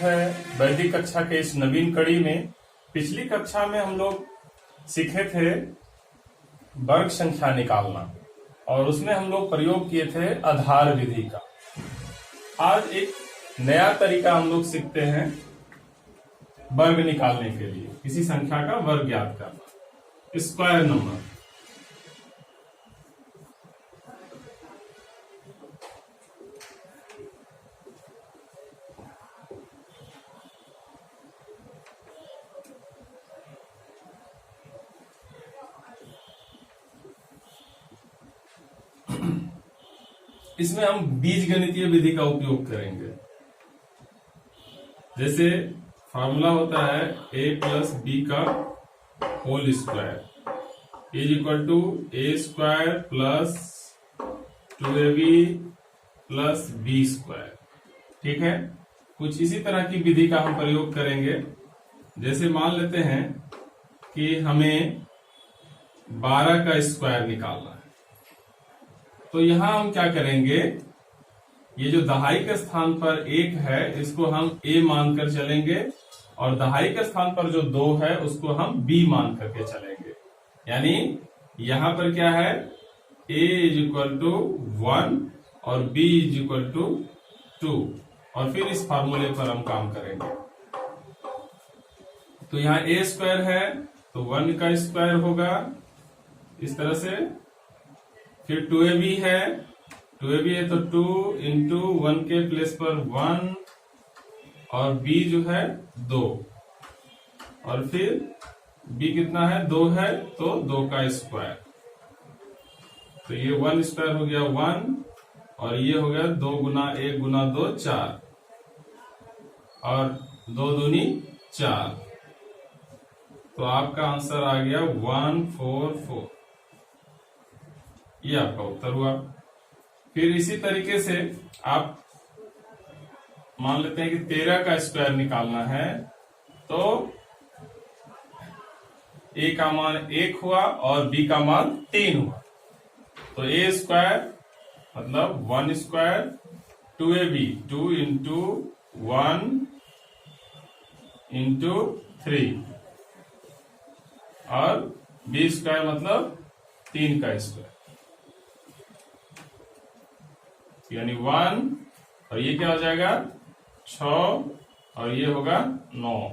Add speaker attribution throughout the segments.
Speaker 1: है वैदिक कक्षा के इस नवीन कड़ी में। पिछली कक्षा में हम लोग सीखे थे वर्ग संख्या निकालना और उसमें हम लोग प्रयोग किए थे आधार विधि का। आज एक नया तरीका हम लोग सीखते हैं वर्ग निकालने के लिए, किसी संख्या का वर्ग ज्ञात करना, स्क्वायर नंबर। इसमें हम बीजगणितीय विधि का उपयोग करेंगे। जैसे फॉर्मूला होता है a प्लस बी का whole square is equal to A square plus 2ab plus B square. ठीक है, कुछ इसी तरह की विधि का हम प्रयोग करेंगे। जैसे मान लेते हैं कि हमें 12 का स्क्वायर निकालना है, तो यहां हम क्या करेंगे, ये जो दहाई के स्थान पर 1 है इसको हम a मानकर चलेंगे और दहाई के स्थान पर जो 2 है उसको हम b मान करके चलेंगे। यानी यहां पर क्या है, a इज इक्वल टू 1 और b इज इक्वल टू 2 और फिर इस फार्मूले पर हम काम करेंगे। तो यहाँ a स्क्वायर है तो 1 का स्क्वायर होगा इस तरह से, फिर 2ab है, 2ab है तो 2 इंटू 1 के प्लेस पर 1 और b जो है 2 और फिर b कितना है, 2 है तो 2 का स्क्वायर। तो ये 1 स्क्वायर हो गया 1 और ये हो गया 2 गुना 1 गुना 2 4 और 2 दूनी 4। तो आपका आंसर आ गया 144। ये आपका उत्तर हुआ। फिर इसी तरीके से आप मान लेते हैं कि 13 का स्क्वायर निकालना है, तो a का मान 1 हुआ और b का मान 3 हुआ। तो a स्क्वायर मतलब 1 स्क्वायर 2ab 2 इंटू 1 इंटू 3 और b स्क्वायर मतलब 3 का स्क्वायर, यानी 1 और ये क्या हो जाएगा 6 और ये होगा 9,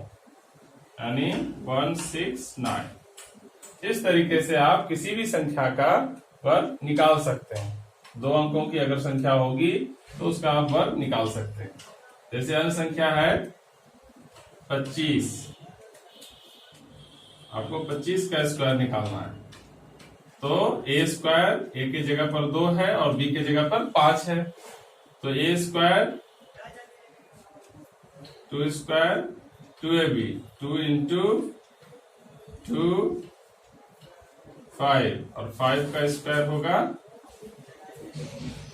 Speaker 1: यानी 169। इस तरीके से आप किसी भी संख्या का वर्ग निकाल सकते हैं। 2 अंकों की अगर संख्या होगी तो उसका आप वर्ग निकाल सकते हैं। जैसे अन्य संख्या है 25, आपको 25 का स्क्वायर निकालना है, तो a स्क्वायर a की जगह पर 2 है और b की जगह पर 5 है, तो a square 2 square 2ab 2 into 2 5 और 5 का स्क्वायर होगा,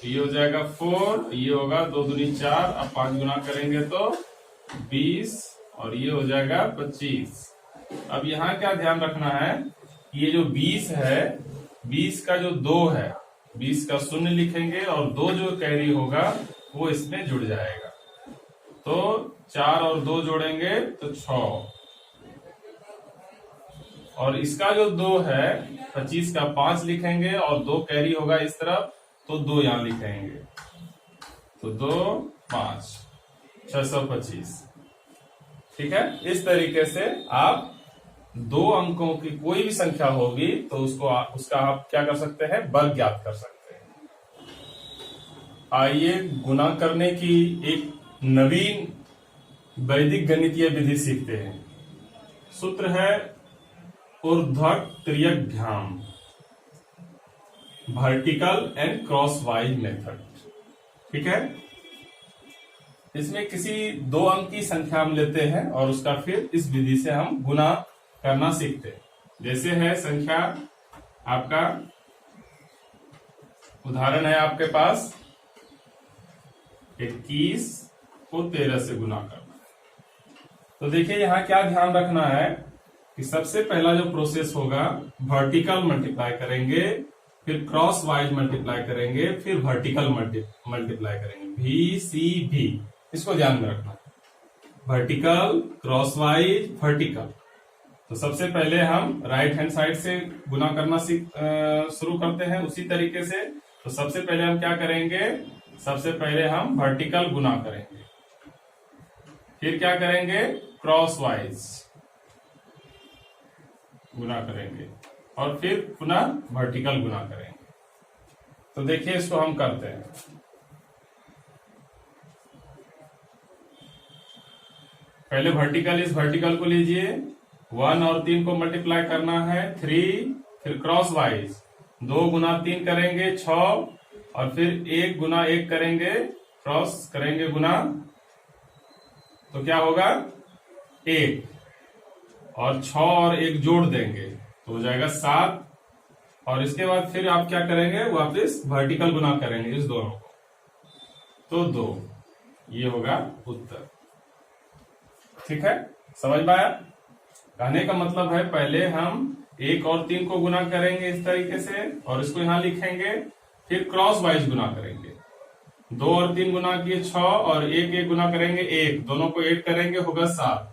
Speaker 1: ये हो जाएगा 4, ये होगा 2 दूनी 4, अब 5 गुना करेंगे तो 20 और ये हो जाएगा 25। अब यहाँ क्या ध्यान रखना है, ये जो 20 है 20 का जो 2 है 20 का 0 लिखेंगे और 2 जो कैरी होगा वो इसमें जुड़ जाएगा, तो 4 और 2 जोड़ेंगे तो 6 और इसका जो 2 है 25 का 5 लिखेंगे और 2 कैरी होगा इस तरफ तो 2 यहां लिखेंगे, तो 2 5 625। ठीक है, इस तरीके से आप 2 अंकों की कोई भी संख्या होगी तो उसका आप क्या कर सकते हैं, वर्ग ज्ञात कर सकते हैं। आइए गुणा करने की एक नवीन वैदिक गणितीय विधि सीखते हैं। सूत्र है ऊर्ध्वक त्रियग्भ्याम, vertical and crosswise method. ठीक है, इसमें किसी 2 अंक की संख्या हम लेते हैं और उसका फिर इस विधि से हम गुणा करना सीखते हैं। जैसे है संख्या, आपका उदाहरण है आपके पास 21 को 13 से गुना करना। तो देखिए यहाँ क्या ध्यान रखना है कि सबसे पहला जो प्रोसेस होगा वर्टिकल मल्टीप्लाई करेंगे, फिर क्रॉस वाइज मल्टीप्लाई करेंगे, फिर वर्टिकल मल्टीप्लाई करेंगे, VCV, इसको ध्यान में रखना। Vertical, crosswise, vertical. तो सबसे पहले हम राइट हैंड साइड से गुना करना शुरू करते हैं उसी तरीके से। तो सबसे पहले हम क्या करेंगे, सबसे पहले हम वर्टिकल गुना करेंगे, फिर क्या करेंगे, क्रॉसवाइज गुना करेंगे, और फिर पुनः वर्टिकल गुना करेंगे। तो देखिए इसको हम करते हैं। पहले वर्टिकल, इस वर्टिकल को लीजिए, 1 और 3 को मल्टीप्लाई करना है 3, फिर क्रॉस वाइज 2 गुना 3 करेंगे 6, और फिर 1 गुना 1 करेंगे, क्रॉस करेंगे गुना, तो क्या होगा 1, और 6 और 1 जोड़ देंगे तो हो जाएगा 7, और इसके बाद फिर आप क्या करेंगे, वापस वर्टिकल गुना करेंगे इस दोनों को, तो 2, ये होगा उत्तर। ठीक है, समझ में आया? कहने का मतलब है पहले हम 1 और 3 को गुना करेंगे इस तरीके से, और इसको यहां लिखेंगे, फिर क्रॉस वाइज गुना करेंगे, 2 और 3 गुना किए 6, और 1 गुना करेंगे 1, दोनों को 8 करेंगे होगा 7।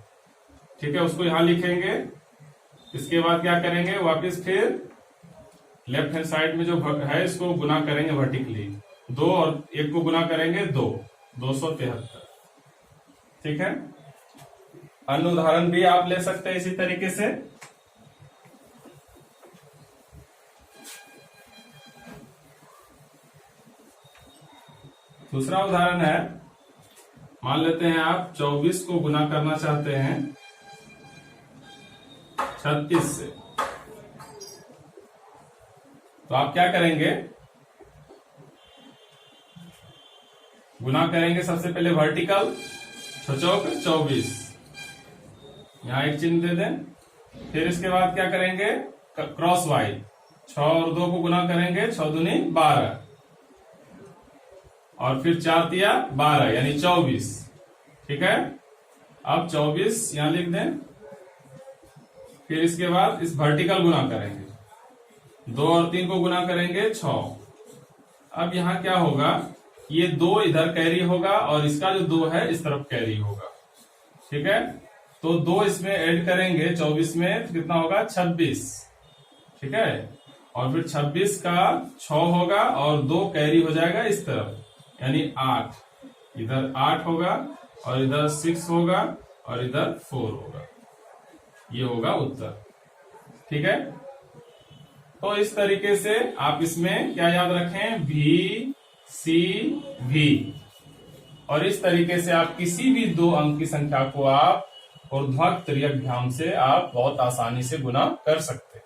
Speaker 1: ठीक है, उसको यहां लिखेंगे। इसके बाद क्या करेंगे, वापस फिर लेफ्ट हैंड साइड में जो है इसको गुना करेंगे वर्टिकली, 2 और 1 को गुना करेंगे 2, 273। ठीक है, अन्य उदाहरण भी आप ले सकते हैं इसी तरीके से। दूसरा उदाहरण है, मान लेते हैं आप 24 को गुना करना चाहते हैं 36 से, तो आप क्या करेंगे, गुना करेंगे सबसे पहले वर्टिकल, 6 चौक 24, यहां एक चिन्ह दे दें, फिर इसके बाद क्या करेंगे, क्रॉस वाइज 6 और 2 को गुना करेंगे, 6 दूनी 12, और फिर 4 तिया 12 यानी 24। ठीक है, अब 24 यहां लिख दें, फिर इसके बाद इस वर्टिकल गुना करेंगे, 2 और 3 को गुना करेंगे 6। अब यहां क्या होगा, ये 2 इधर कैरी होगा और इसका जो 2 है इस तरफ कैरी होगा। ठीक है, तो 2 इसमें ऐड करेंगे 24 में, तो कितना होगा 26। ठीक है, और फिर 26 का 6 होगा और 2 कैरी हो जाएगा इस तरफ, यानी 8, इधर 8 होगा और इधर 6 होगा और इधर 4 होगा, ये होगा उत्तर। ठीक है, तो इस तरीके से आप इसमें क्या याद रखें, भी, सी, भी, और इस तरीके से आप किसी भी 2 अंक की संख्या को आप ऊर्ध्वाधर तिर्यक भ्याम से आप बहुत आसानी से गुना कर सकते हैं।